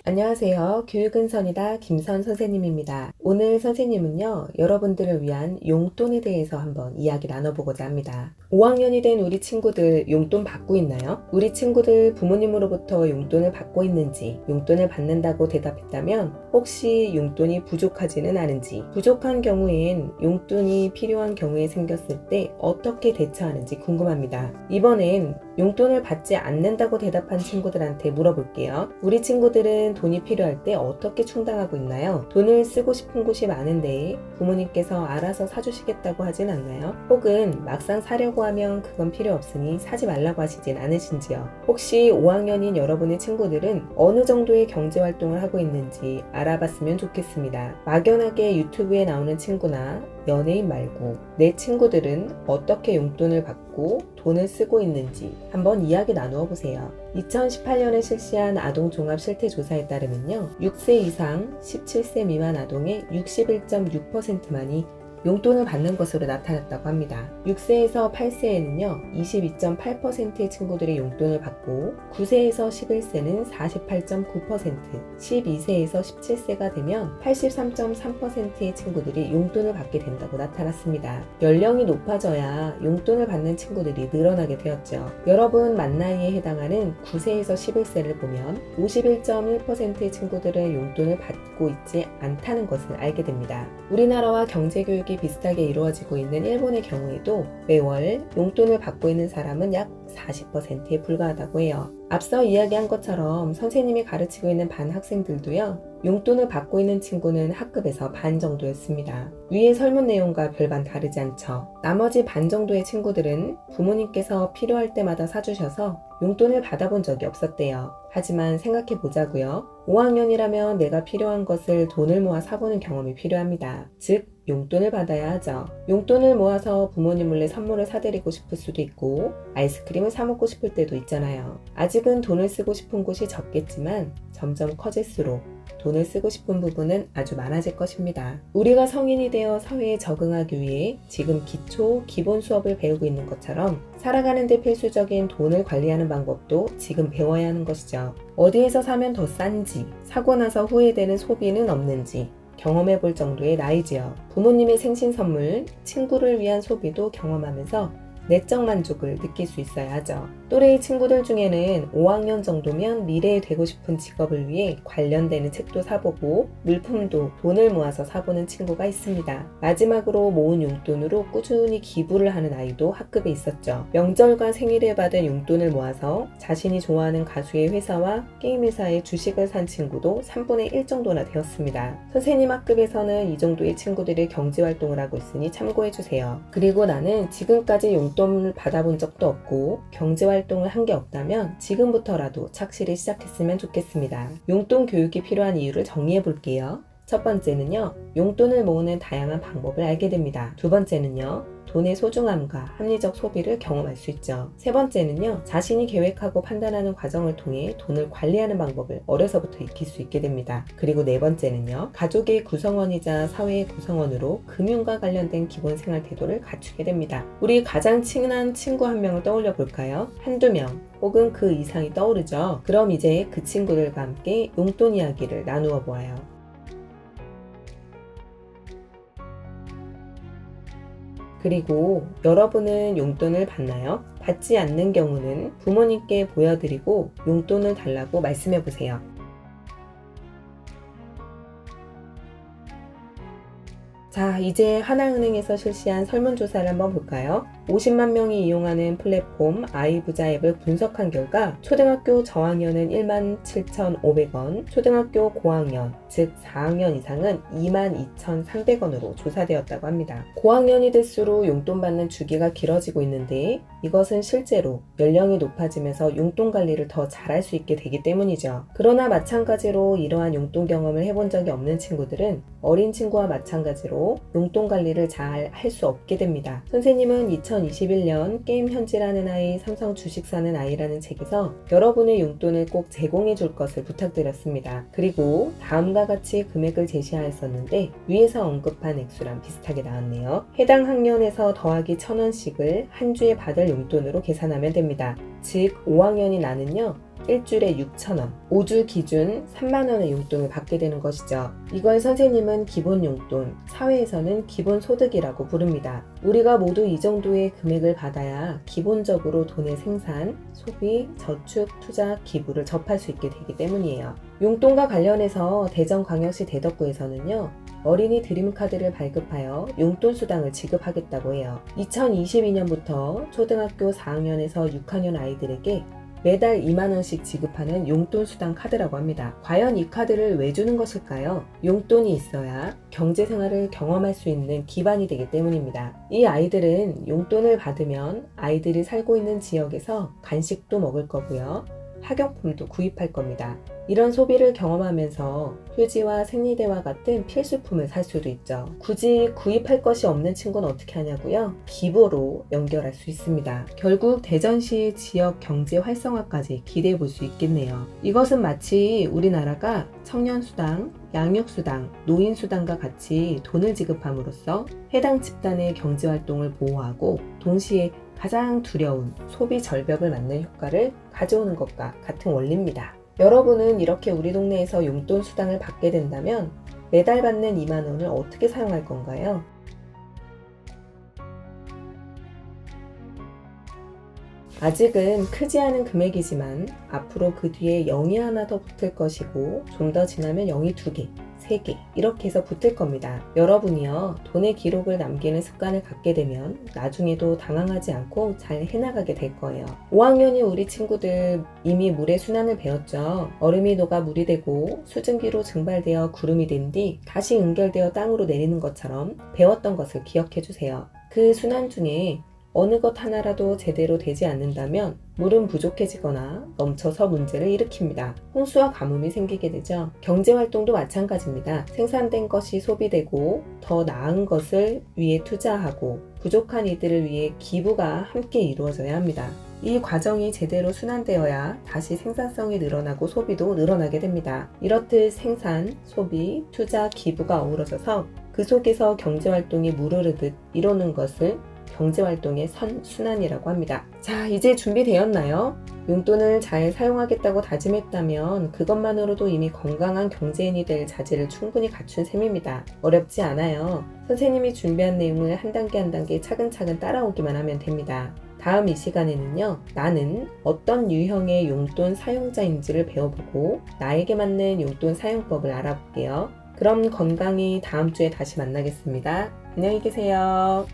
안녕하세요. 교육은 선이다 김선 선생님입니다. 오늘 선생님은요, 여러분들을 위한 용돈에 대해서 한번 이야기 나눠보고자 합니다. 5학년이 된 우리 친구들 용돈 받고 있나요? 우리 친구들 부모님으로부터 용돈을 받고 있는지, 용돈을 받는다고 대답했다면 혹시 용돈이 부족하지는 않은지, 부족한 경우엔 용돈이 필요한 경우에 생겼을 때 어떻게 대처하는지 궁금합니다. 이번엔 용돈을 받지 않는다고 대답한 친구들한테 물어볼게요. 우리 친구들은 돈이 필요할 때 어떻게 충당하고 있나요? 돈을 쓰고 싶은 곳이 많은데 부모님께서 알아서 사주시겠다고 하진 않나요? 혹은 막상 사려고 하면 그건 필요 없으니 사지 말라고 하시진 않으신지요? 혹시 5학년인 여러분의 친구들은 어느 정도의 경제활동을 하고 있는지 알아봤으면 좋겠습니다. 막연하게 유튜브에 나오는 친구나 연예인 말고 내 친구들은 어떻게 용돈을 받고 돈을 쓰고 있는지 한번 이야기 나누어 보세요. 2018년에 실시한 아동종합실태조사에 따르면요, 6세 이상 17세 미만 아동의 61.6%만이 용돈을 받는 것으로 나타났다고 합니다. 6세에서 8세에는요 22.8%의 친구들이 용돈을 받고 9세에서 11세는 48.9%, 12세에서 17세가 되면 83.3%의 친구들이 용돈을 받게 된다고 나타났습니다. 연령이 높아져야 용돈을 받는 친구들이 늘어나게 되었죠. 여러분 만 나이에 해당하는 9세에서 11세를 보면 51.1%의 친구들은 용돈을 받고 있지 않다는 것을 알게 됩니다. 우리나라와 경제교육이 비슷하게 이루어지고 있는 일본의 경우에도 매월 용돈을 받고 있는 사람은 약 40%에 불과하다고 해요. 앞서 이야기한 것처럼 선생님이 가르치고 있는 반 학생들도요, 용돈을 받고 있는 친구는 학급에서 반 정도였습니다. 위의 설문 내용과 별반 다르지 않죠. 나머지 반 정도의 친구들은 부모님께서 필요할 때마다 사주셔서 용돈을 받아본 적이 없었대요. 하지만 생각해 보자고요. 5학년이라면 내가 필요한 것을 돈을 모아 사보는 경험이 필요합니다. 즉, 용돈을 받아야 하죠. 용돈을 모아서 부모님 몰래 선물을 사드리고 싶을 수도 있고 아이스크림을 사 먹고 싶을 때도 있잖아요. 아직은 돈을 쓰고 싶은 곳이 적겠지만 점점 커질수록 돈을 쓰고 싶은 부분은 아주 많아질 것입니다. 우리가 성인이 되어 사회에 적응하기 위해 지금 기초, 기본 수업을 배우고 있는 것처럼 살아가는 데 필수적인 돈을 관리하는 방법도 지금 배워야 하는 것이죠. 어디에서 사면 더 싼지, 사고 나서 후회되는 소비는 없는지 경험해 볼 정도의 나이지요. 부모님의 생신 선물, 친구를 위한 소비도 경험하면서 내적 만족을 느낄 수 있어야 하죠. 또래의 친구들 중에는 5학년 정도면 미래에 되고 싶은 직업을 위해 관련되는 책도 사보고 물품도 돈을 모아서 사보는 친구가 있습니다. 마지막으로 모은 용돈으로 꾸준히 기부를 하는 아이도 학급에 있었죠. 명절과 생일에 받은 용돈을 모아서 자신이 좋아하는 가수의 회사와 게임 회사의 주식을 산 친구도 3분의 1 정도나 되었습니다. 선생님 학급에서는 이 정도의 친구들이 경제활동을 하고 있으니 참고해주세요. 그리고 나는 지금까지 용돈을 받아본 적도 없고 경제활동을 한 게 없다면 지금부터라도 착실히 시작했으면 좋겠습니다. 용돈 교육이 필요한 이유를 정리해 볼게요. 첫 번째는요, 용돈을 모으는 다양한 방법을 알게 됩니다. 두 번째는요, 돈의 소중함과 합리적 소비를 경험할 수 있죠. 세 번째는요, 자신이 계획하고 판단하는 과정을 통해 돈을 관리하는 방법을 어려서부터 익힐 수 있게 됩니다. 그리고 네 번째는요, 가족의 구성원이자 사회의 구성원으로 금융과 관련된 기본 생활 태도를 갖추게 됩니다. 우리 가장 친한 친구 한 명을 떠올려 볼까요? 한두 명 혹은 그 이상이 떠오르죠. 그럼 이제 그 친구들과 함께 용돈 이야기를 나누어 보아요. 그리고 여러분은 용돈을 받나요? 받지 않는 경우는 부모님께 보여드리고 용돈을 달라고 말씀해 보세요. 자, 이제 하나은행에서 실시한 설문조사를 한번 볼까요? 50만 명이 이용하는 플랫폼 아이부자 앱을 분석한 결과 초등학교 저학년은 17,500원, 초등학교 고학년, 즉 4학년 이상은 22,300원으로 조사되었다고 합니다. 고학년이 될수록 용돈 받는 주기가 길어지고 있는데 이것은 실제로 연령이 높아지면서 용돈 관리를 더 잘할 수 있게 되기 때문이죠. 그러나 마찬가지로 이러한 용돈 경험을 해본 적이 없는 친구들은 어린 친구와 마찬가지로 용돈 관리를 잘 할 수 없게 됩니다. 선생님은 2021년 게임 현지라는 아이, 삼성 주식 사는 아이라는 책에서 여러분의 용돈을 꼭 제공해 줄 것을 부탁드렸습니다. 그리고 다음과 같이 금액을 제시하였었는데 위에서 언급한 액수랑 비슷하게 나왔네요. 해당 학년에서 더하기 1,000원씩을 한 주에 받을 달 용돈으로 계산하면 됩니다. 즉 5학년이 나는요 일주일에 6,000원, 5주 기준 3만원의 용돈을 받게 되는 것이죠. 이걸 선생님은 기본 용돈, 사회에서는 기본 소득이라고 부릅니다. 우리가 모두 이 정도의 금액을 받아야 기본적으로 돈의 생산, 소비, 저축, 투자, 기부를 접할 수 있게 되기 때문이에요. 용돈과 관련해서 대전광역시 대덕구에서는요 어린이 드림카드를 발급하여 용돈 수당을 지급하겠다고 해요. 2022년부터 초등학교 4학년에서 6학년 아이들에게 매달 2만원씩 지급하는 용돈 수당 카드라고 합니다. 과연 이 카드를 왜 주는 것일까요? 용돈이 있어야 경제생활을 경험할 수 있는 기반이 되기 때문입니다. 이 아이들은 용돈을 받으면 아이들이 살고 있는 지역에서 간식도 먹을 거고요. 학용품도 구입할 겁니다. 이런 소비를 경험하면서 휴지와 생리대와 같은 필수품을 살 수도 있죠. 굳이 구입할 것이 없는 친구는 어떻게 하냐고요? 기부로 연결할 수 있습니다. 결국 대전시 지역 경제 활성화까지 기대해 볼 수 있겠네요. 이것은 마치 우리나라가 청년수당, 양육수당, 노인수당과 같이 돈을 지급함으로써 해당 집단의 경제활동을 보호하고 동시에 가장 두려운 소비 절벽을 맞는 효과를 가져오는 것과 같은 원리입니다. 여러분은 이렇게 우리 동네에서 용돈 수당을 받게 된다면 매달 받는 2만원을 어떻게 사용할 건가요? 아직은 크지 않은 금액이지만 앞으로 그 뒤에 0이 하나 더 붙을 것이고 좀 더 지나면 0이 2개, 3개 이렇게 해서 붙을 겁니다. 여러분이요 돈의 기록을 남기는 습관을 갖게 되면 나중에도 당황하지 않고 잘 해나가게 될 거예요. 5학년인 우리 친구들 이미 물의 순환을 배웠죠. 얼음이 녹아 물이 되고 수증기로 증발되어 구름이 된 뒤 다시 응결되어 땅으로 내리는 것처럼 배웠던 것을 기억해 주세요. 그 순환 중에 어느 것 하나라도 제대로 되지 않는다면 물은 부족해지거나 넘쳐서 문제를 일으킵니다. 홍수와 가뭄이 생기게 되죠. 경제활동도 마찬가지입니다. 생산된 것이 소비되고 더 나은 것을 위해 투자하고 부족한 이들을 위해 기부가 함께 이루어져야 합니다. 이 과정이 제대로 순환되어야 다시 생산성이 늘어나고 소비도 늘어나게 됩니다. 이렇듯 생산, 소비, 투자, 기부가 어우러져서 그 속에서 경제활동이 물 흐르듯 이루는 것을 경제활동의 선순환이라고 합니다. 자, 이제 준비되었나요? 용돈을 잘 사용하겠다고 다짐했다면 그것만으로도 이미 건강한 경제인이 될 자질을 충분히 갖춘 셈입니다. 어렵지 않아요. 선생님이 준비한 내용을 한 단계 한 단계 차근차근 따라오기만 하면 됩니다. 다음 이 시간에는요, 나는 어떤 유형의 용돈 사용자인지를 배워보고 나에게 맞는 용돈 사용법을 알아볼게요. 그럼 건강히 다음 주에 다시 만나겠습니다. 안녕히 계세요.